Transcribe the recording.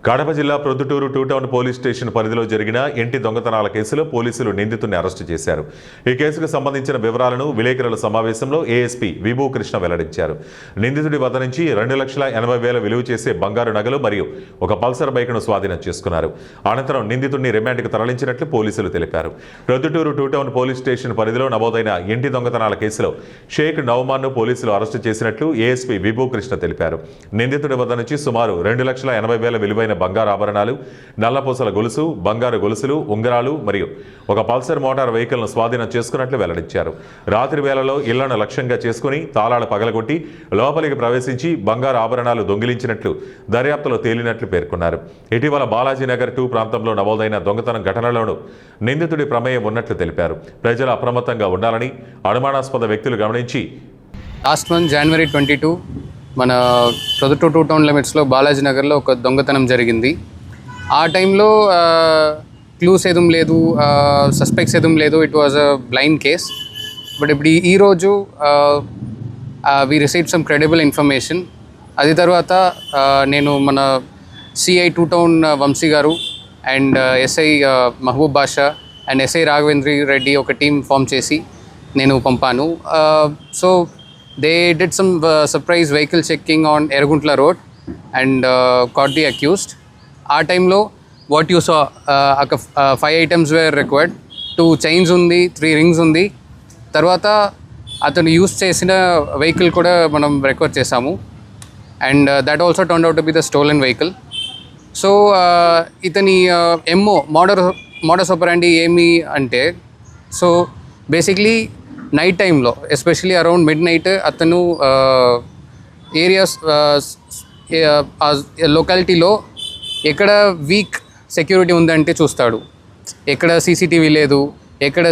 కడప జిల్లా Proddatur two town police station పరిధిలో జరిగిన ఇంటి దొంగతనాల కేసులో పోలీసులు నిందితుడిని అరెస్టు చేశారు. ఈ కేసుకు సంబంధించిన వివరాలను విలేకరుల సమావేశంలో ఏఎస్పీ విభూ కృష్ణ వెల్లడించారు. నిందితుడి వద్ద నుంచి 2,80,000 విలువ చేసే బంగారు నగలు మరియు ఒక పల్సర్ బైక్ను స్వాధీనం చేసుకున్నారు. అనంతరం నిందితుడిని రిమాండ్కు తరలించినట్లు పోలీసులు తెలిపారు. Proddatur two town police station పరిధిలో నమోదైన ఇంటి దొంగతనాల కేసులో షేక్ నౌమాన్ను పోలీసులు అరెస్టు చేసినట్లు ఏఎస్పీ విభూ కృష్ణ తెలిపారు. నిందితుడి వద్ద నుంచి సుమారు 2,80,000 విలువైన బంగారు ఆభరణాలు, నల్లపూసల గొలుసు, బంగారు గొలుసులు, ఉంగరాలు మరియు ఒక పల్సర్ మోటార్ వెహికల్ను స్వాధీనం చేసుకున్నట్లు వెల్లడించారు. రాత్రి వేళలో ఇళ్లను లక్ష్యంగా చేసుకుని తాళాలు పగలగొట్టి లోపలికి ప్రవేశించి బంగారు ఆభరణాలు దొంగిలించినట్లు దర్యాప్తులో తేలినట్లు పేర్కొన్నారు. ఇటీవల బాలాజీనగర్ 2 ప్రాంతంలో నమోదైన దొంగతనం ఘటనలోనూ నిందితుడి ప్రమేయం ఉన్నట్లు తెలిపారు. ప్రజలు అప్రమత్తంగా ఉండాలని, అనుమానాస్పద వ్యక్తులు గమనించి లాస్ట్ మంత్ January 22 మన ప్రొద్దుటూరు టూ టౌన్ లిమిట్స్లో బాలాజీనగర్లో ఒక దొంగతనం జరిగింది. ఆ టైంలో క్లూస్ ఏదం లేదు, సస్పెక్ట్స్ ఏదం లేదు. It was a blind case. But ఇప్పుడు ఈరోజు we received some credible information. అది తర్వాత నేను మన సిఐ టూ టౌన్ వంశీ గారు and SI Mahaboob Basha and SI Raghavendra Reddy ఒక టీం ఫామ్ చేసి నేను పంపాను. So they did some surprise vehicle checking on Eraguntla Road and caught the accused. Our time lo what you saw 5 items were required. 2 chains undi, 3 rings undi. Tarvata atanu use chesina vehicle kuda manam record chesamu and that also turned out to be the stolen vehicle. So itani MO modus operandi emi ante, so basically night టైంలో especially around mid night అతను areas లొకాలిటీలో ఎక్కడ week security ఉందంటే చూస్తాడు. ఎక్కడ CCTV లేదు, ఎక్కడ